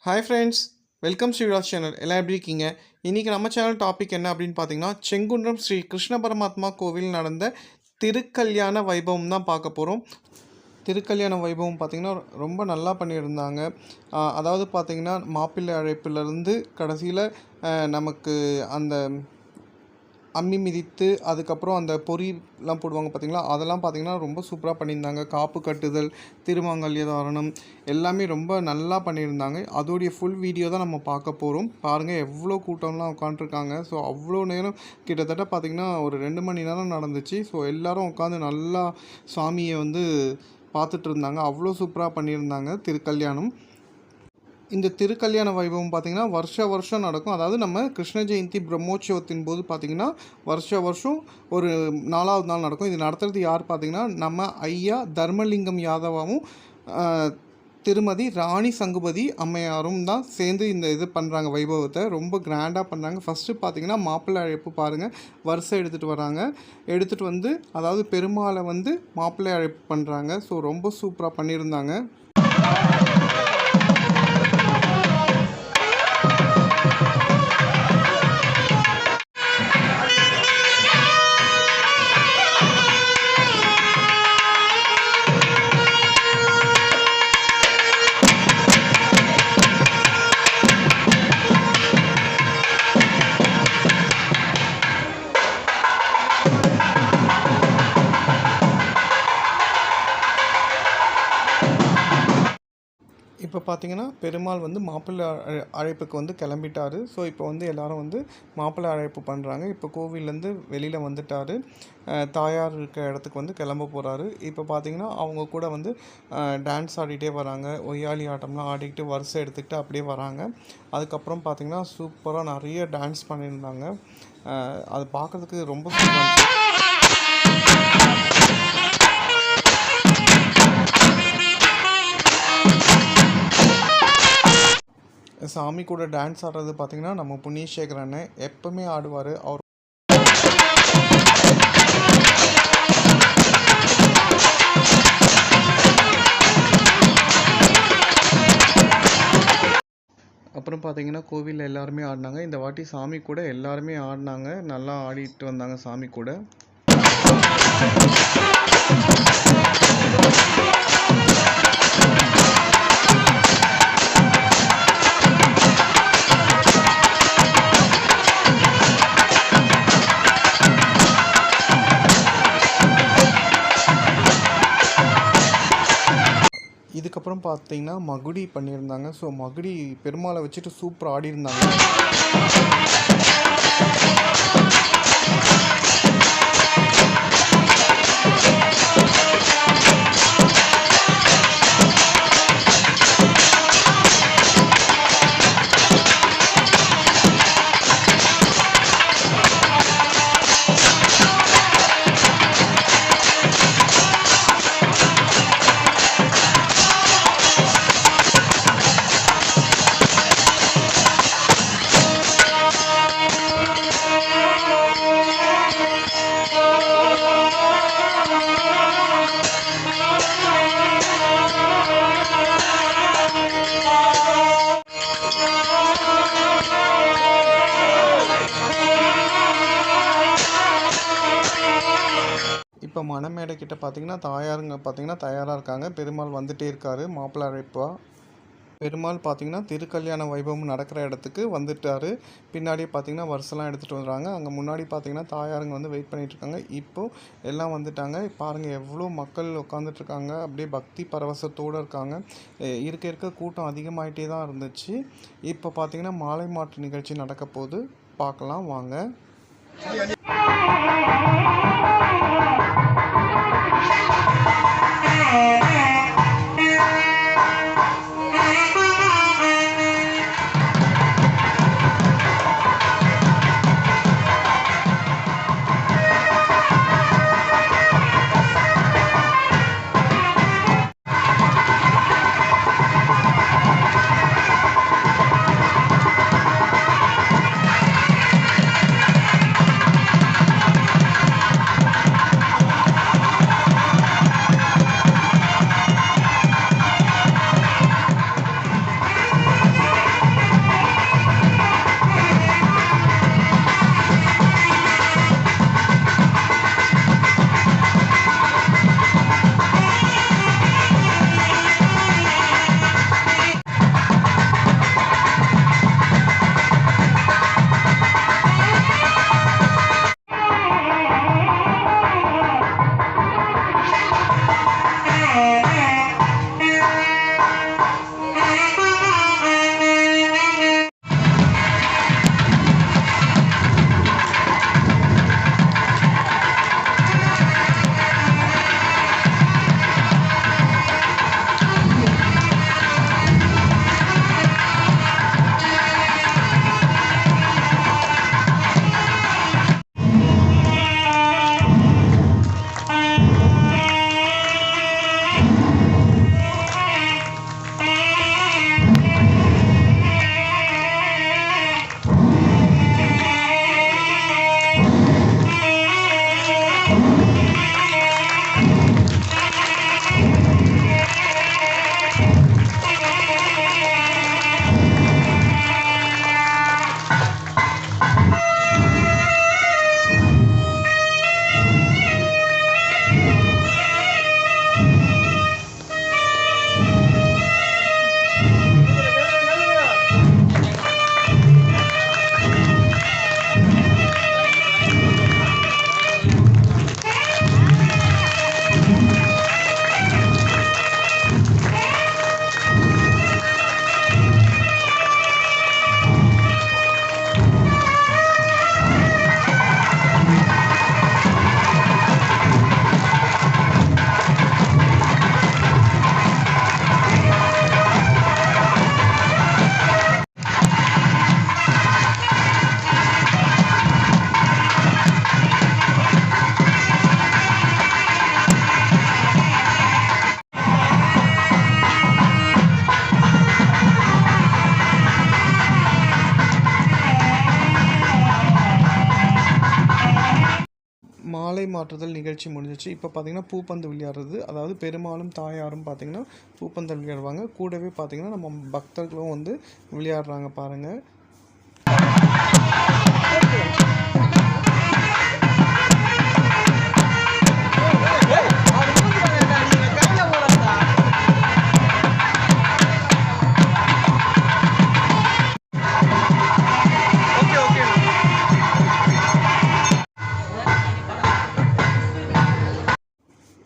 Hi friends, welcome Sriraj channel. எல்லாம் எப்படி இருக்கீங்க? இன்றைக்கி நம்ம சேனல் டாபிக் என்ன அப்படின்னு பார்த்தீங்கன்னா, செங்குன்றம் ஸ்ரீ கிருஷ்ண பரமாத்மா கோவில் நடந்த திருக்கல்யாண வைபவம் தான் பார்க்க போகிறோம். திருக்கல்யாண வைபவம் பார்த்திங்கன்னா ரொம்ப நல்லா பண்ணியிருந்தாங்க. அதாவது பார்த்திங்கன்னா மாப்பிள்ளை அழைப்பிலேருந்து கடைசியில் நமக்கு அந்த அம்மி மிதித்து அதுக்கப்புறம் அந்த பொரிலாம் போடுவாங்க பார்த்திங்களா, அதெல்லாம் பார்த்திங்கன்னா ரொம்ப சூப்பராக பண்ணியிருந்தாங்க. காப்பு கட்டுதல், திருமாங்கல்ய தாரணம் எல்லாமே ரொம்ப நல்லா பண்ணியிருந்தாங்க. அதோடைய ஃபுல் வீடியோ தான் நம்ம பார்க்க போகிறோம். பாருங்கள் எவ்வளோ கூட்டம்லாம் உட்காண்ட்ருக்காங்க. ஸோ அவ்வளோ நேரம் கிட்டத்தட்ட பார்த்திங்கன்னா ஒரு 2 மணி நேரம் நடந்துச்சு. ஸோ எல்லோரும் உட்காந்து நல்லா சாமியை பார்த்துட்டு இருந்தாங்க. அவ்வளோ சூப்பராக பண்ணியிருந்தாங்க திருக்கல்யாணம். இந்த திருக்கல்யாண வைபவம் பார்த்திங்கன்னா வருஷம் நடக்கும். அதாவது நம்ம கிருஷ்ண ஜெயந்தி பிரம்மோற்சவத்தின் போது பார்த்திங்கன்னா வருஷம் ஒரு 4வது நாள் நடக்கும். இது நடத்துறது யார் பார்த்திங்கன்னா நம்ம ஐயா தர்மலிங்கம் யாதவாவும் திருமதி ராணி சங்குபதி அம்மையாரும் தான் சேர்ந்து இந்த இது பண்ணுறாங்க. வைபவத்தை ரொம்ப கிராண்டாக பண்ணுறாங்க. ஃபஸ்ட்டு பார்த்திங்கன்னா மாப்பிள்ளை அழைப்பு பாருங்கள், வரிசை எடுத்துகிட்டு வந்து அதாவது பெருமாளை மாப்பிள்ளை அழைப்பு பண்ணுறாங்க. ஸோ ரொம்ப சூப்பராக பண்ணியிருந்தாங்க. இப்போ பார்த்தீங்கன்னா பெருமாள் மாப்பிள்ளை அழைப்புக்கு கிளம்பிட்டார். ஸோ இப்போ எல்லோரும் மாப்பிள்ளை அழைப்பு பண்ணுறாங்க. இப்போ கோவிலேருந்து வெளியில் வந்துட்டார். தாயார் இருக்க இடத்துக்கு கிளம்ப போகிறாரு. இப்போ பார்த்தீங்கன்னா அவங்க கூட டான்ஸ் ஆடிட்டே வராங்க. ஒய்யாளி ஆட்டம்லாம் ஆடிக்கிட்டு வரிசை எடுத்துக்கிட்டு அப்படியே வராங்க. அதுக்கப்புறம் பார்த்திங்கன்னா சூப்பராக நிறைய டான்ஸ் பண்ணியிருந்தாங்க. அது பார்க்குறதுக்கு ரொம்ப சூப்பராக இருந்துச்சு. சாமி கூட டான்ஸ் ஆடுறது பார்த்திங்கன்னா நம்ம புண்ணியசேகர் அண்ணன் எப்பவுமே ஆடுவார். அவர் அப்புறம் பார்த்திங்கன்னா கோவிலில் எல்லாருமே ஆடினாங்க. இந்த வாட்டி சாமி கூட எல்லாருமே ஆடினாங்க. நல்லா ஆடிட்டு வந்தாங்க சாமி கூட. இதுக்கப்புறம் பார்த்தீங்கன்னா மகுடி பண்ணியிருந்தாங்க. ஸோ மகுடி பெருமாளை வச்சுட்டு சூப்பராக ஆடிருந்தாங்க. இப்போ மணமேடை கிட்ட பார்த்திங்கன்னா தாயாருங்க பார்த்திங்கன்னா தயாராக இருக்காங்க. பெருமாள் வந்துகிட்டே இருக்கார் மாப்பிள்ளை அழைப்பா. பெருமாள் பார்த்திங்கன்னா திருக்கல்யாண வைபவம் நடக்கிற இடத்துக்கு வந்துட்டார். பின்னாடியே பார்த்திங்கன்னா வருஷம்லாம் எடுத்துகிட்டு வந்துடுறாங்க. அங்கே முன்னாடி பார்த்திங்கன்னா தாயாருங்க வெயிட் பண்ணிகிட்ருக்காங்க. இப்போது எல்லாம் வந்துட்டாங்க. பாருங்கள் எவ்வளோ மக்கள் உட்காந்துட்ருக்காங்க. அப்படியே பக்தி பரவசத்தோடு இருக்காங்க. இருக்க கூட்டம் அதிகமாகிட்டே தான் இருந்துச்சு. இப்போ பார்த்திங்கன்னா மாலை மாற்று நிகழ்ச்சி நடக்க போது பார்க்கலாம் வாங்க. மாலை மாற்றுதல் நிகழ்ச்சி முடிஞ்சிச்சு. இப்போ பார்த்தீங்கன்னா பூப்பந்து விளையாடுறது, அதாவது பெருமாளும் தாயாரும் பார்த்தீங்கன்னா பூப்பந்து விளையாடுவாங்க. கூடவே பார்த்தீங்கன்னா நம்ம பக்தர்களும் வந்து விளையாடுறாங்க பாருங்கள்.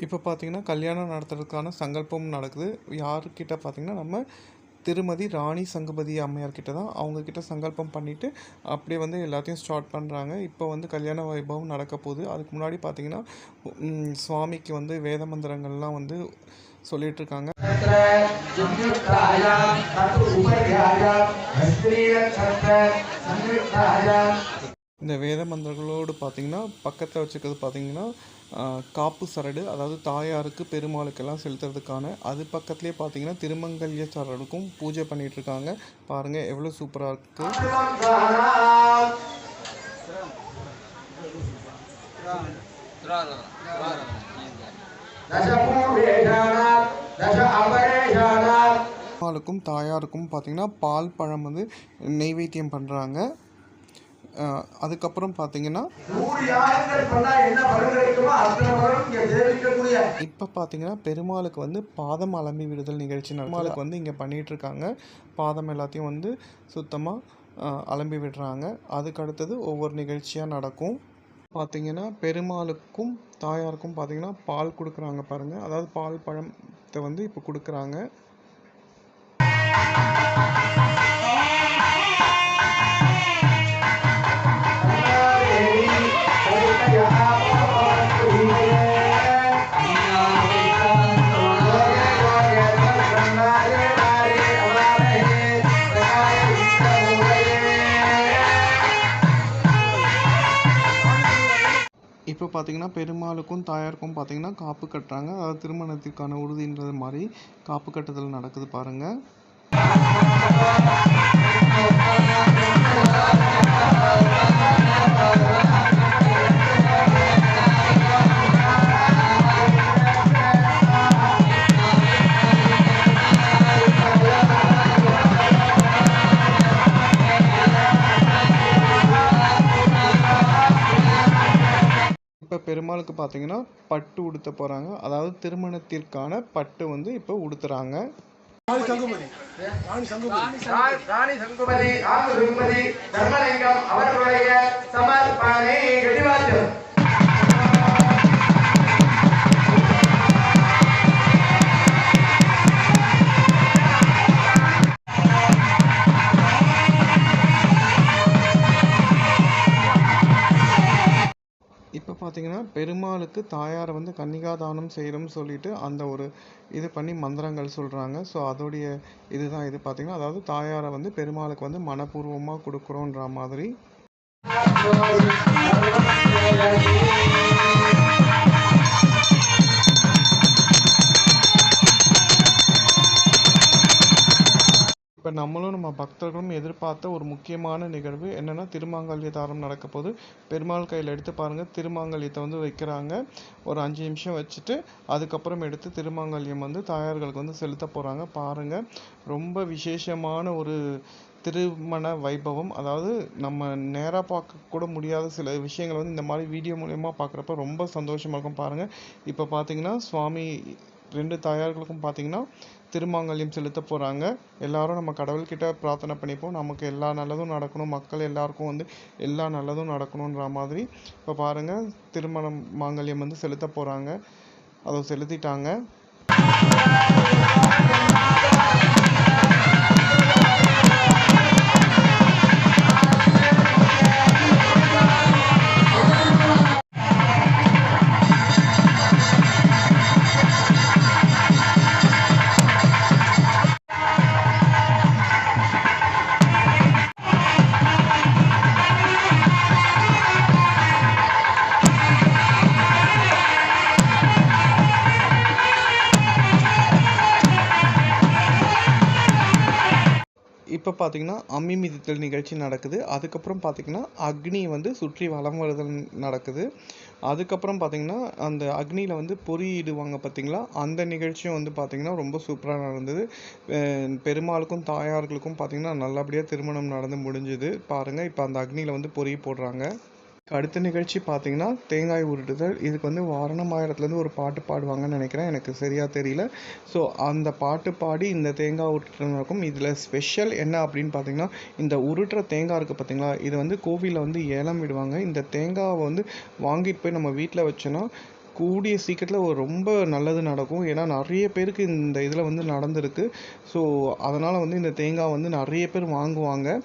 இப்போ பார்த்தீங்கன்னா கல்யாணம் நடத்துறதுக்கான சங்கல்பம் நடக்குது. யாருக்கிட்ட பார்த்தீங்கன்னா நம்ம திருமதி ராணி சங்குபதி அம்மையார் கிட்ட தான். அவங்கக்கிட்ட சங்கல்பம் பண்ணிவிட்டு அப்படியே வந்து எல்லாத்தையும் ஸ்டார்ட் பண்ணுறாங்க. இப்போ வந்து கல்யாண வைபவம் நடக்க போகுது. அதுக்கு முன்னாடி பார்த்தீங்கன்னா சுவாமிக்கு வந்து வேத மந்திரங்கள்லாம் வந்து சொல்லிகிட்ருக்காங்க. இந்த வேத மந்திரங்களோடு பார்த்திங்கன்னா பக்கத்தில் வச்சுக்கிறது பார்த்திங்கன்னா காப்பு சரடு, அதாவது தாயாருக்கு பெருமாளுக்கெல்லாம் செலுத்துறதுக்கான. அது பக்கத்துலேயே பார்த்திங்கன்னா திருமங்கல்ய சரடுக்கும் பூஜை பண்ணிகிட்ருக்காங்க. பாருங்கள் எவ்வளோ சூப்பராக இருக்குது. பெருமாளுக்கும் தாயாருக்கும் பார்த்திங்கன்னா பால் பழம் வந்து நெய்வேத்தியம் பண்ணுறாங்க. அதுக்கப்புறம் பார்த்தீங்கன்னா இப்போ பார்த்தீங்கன்னா பெருமாளுக்கு வந்து பாதம் அலம்பி விடுதல் நிகழ்ச்சி பெருமாளுக்கு வந்து இங்கே பண்ணிகிட்ருக்காங்க. பாதம் எல்லாத்தையும் வந்து சுத்தமாக அலம்பி விடுறாங்க. அதுக்கு அடுத்தது ஒவ்வொரு நிகழ்ச்சியாக நடக்கும். பார்த்தீங்கன்னா பெருமாளுக்கும் தாயாருக்கும் பார்த்தீங்கன்னா பால் கொடுக்குறாங்க பாருங்கள். அதாவது பால் பழத்தை வந்து இப்போ கொடுக்குறாங்க. இப்போ பார்த்தீங்கன்னா பெருமாளுக்கும் தாயாருக்கும் பார்த்தீங்கன்னா காப்பு கட்டுறாங்க. அதாவது திருமணத்திற்கான உறுதின்றது மாதிரி காப்பு கட்டுதல் நடக்குது பாருங்கள். இப்போ பெருமாளுக்கு பார்த்தீங்கன்னா பட்டு உடுத்த போகிறாங்க. அதாவது திருமணத்திற்கான பட்டு வந்து இப்போ உடுத்துறாங்க. ராணி சங்குபதி தர்மலிங்கம் அவர்களுடைய சமர்ப்பணை வெடிவாச்சம். இப்போ பார்த்தீங்கன்னா பெருமாளுக்கு தாயாரை வந்து கன்னிகாதானம் செய்கிறோம்னு சொல்லிட்டு அந்த ஒரு இது பண்ணி மந்திரங்கள் சொல்கிறாங்க. ஸோ அதோடைய இதுதான் இது பார்த்தீங்கன்னா, அதாவது தாயாரை வந்து பெருமாளுக்கு வந்து மனப்பூர்வமாக கொடுக்குறோன்ற மாதிரி. இப்போ நம்மளும் நம்ம பக்தர்களும் எதிர்பார்த்த ஒரு முக்கியமான நிகழ்வு என்னென்னா திருமாங்கல்ய தாரம் நடக்க போது. பெருமாள் கையில் எடுத்து பாருங்கள், திருமாங்கல்யத்தை வந்து வைக்கிறாங்க. ஒரு 5 நிமிஷம் வச்சுட்டு அதுக்கப்புறம் எடுத்து திருமாங்கல்யம் வந்து தாயார்களுக்கு வந்து செலுத்த போகிறாங்க. பாருங்கள், ரொம்ப விசேஷமான ஒரு திருமண வைபவம். அதாவது நம்ம நேராக பார்க்க கூட முடியாத சில விஷயங்கள் வந்து இந்த மாதிரி வீடியோ மூலயமா பார்க்குறப்ப ரொம்ப சந்தோஷமாக இருக்கும். பாருங்கள், இப்போ பார்த்தீங்கன்னா சுவாமி 2 தாயார்களுக்கும் பார்த்தீங்கன்னா திருமாங்கல்யம் செலுத்த போகிறாங்க. எல்லாரும் நம்ம கடவுள்கிட்ட பிரார்த்தனை பண்ணிப்போம், நமக்கு எல்லா நல்லதும் நடக்கணும், மக்கள் எல்லாருக்கும் வந்து எல்லா நல்லதும் நடக்கணுன்ற மாதிரி. இப்போ பாருங்கள், திருமணம் மாங்கல்யம் வந்து செலுத்த போகிறாங்க. அதை செலுத்திட்டாங்க. இப்போ பார்த்தீங்கன்னா அம்மி மிதித்தல் நிகழ்ச்சி நடக்குது. அதுக்கப்புறம் பார்த்தீங்கன்னா அக்னி வந்து சுற்றி வலம் வருதல் நடக்குது. அதுக்கப்புறம் பார்த்திங்கன்னா அந்த அக்னியில் வந்து பொறியிடுவாங்க பார்த்திங்களா, அந்த நிகழ்ச்சியும் வந்து பார்த்திங்கன்னா ரொம்ப சூப்பராக நடந்தது. பெருமாளுக்கும் தாயார்களுக்கும் பார்த்திங்கன்னா நல்லபடியாக திருமணம் நடந்து முடிஞ்சுது பாருங்கள். இப்போ அந்த அக்னியில் வந்து பொறி போடுறாங்க. அடுத்த நிகழ்ச்சி பார்த்தீங்கன்னா தேங்காய் உருட்டுதல். இதுக்கு வந்து வாரணமாயிரத்துலேருந்து ஒரு பாட்டு பாடுவாங்கன்னு நினைக்கிறேன், எனக்கு சரியாக தெரியல. ஸோ அந்த பாட்டு பாடி இந்த தேங்காய் உருட்டுறது நடக்கும். இதில் ஸ்பெஷல் என்ன அப்படின்னு பார்த்தீங்கன்னா, இந்த உருட்டுற தேங்காய் இருக்குது பார்த்தீங்களா, இது வந்து கோவிலில் வந்து ஏலம் விடுவாங்க. இந்த தேங்காவை வந்து வாங்கிட்டு போய் நம்ம வீட்டில் வச்சோன்னா கூடிய சீக்கிரத்தில் ஒரு ரொம்ப நல்லது நடக்கும். ஏன்னா நிறைய பேருக்கு இந்த இதில் வந்து நடந்திருக்கு. ஸோ அதனால் வந்து இந்த தேங்காய் வந்து நிறைய பேர் வாங்குவாங்க.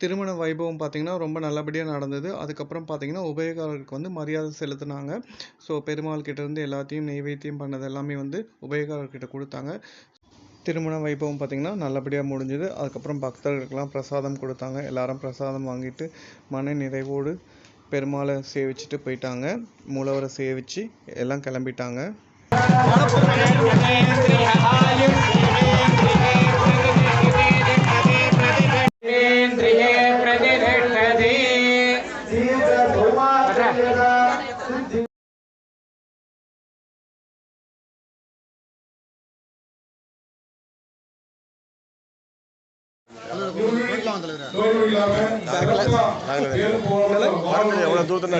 திருமண வைபவம் பார்த்திங்கன்னா ரொம்ப நல்லபடியாக நடந்தது. அதுக்கப்புறம் பார்த்திங்கன்னா உபயகாரருக்கு வந்து மரியாதை செலுத்தினாங்க. ஸோ பெருமாள் கிட்டேருந்து எல்லாத்தையும் நெய்வேத்தியம் பண்ணது எல்லாமே வந்து உபயகாரர்கிட்ட கொடுத்தாங்க. திருமண வைபவம் பார்த்திங்கன்னா நல்லபடியாக முடிஞ்சுது. அதுக்கப்புறம் பக்தர்களுக்கெல்லாம் பிரசாதம் கொடுத்தாங்க. எல்லாரும் பிரசாதம் வாங்கிட்டு மன நிறைவோடு பெருமாளை சேவிச்சுட்டு போயிட்டாங்க. மூலவரை சேவித்து எல்லாம் கிளம்பிட்டாங்க. எவ்வளவு தூரத்துல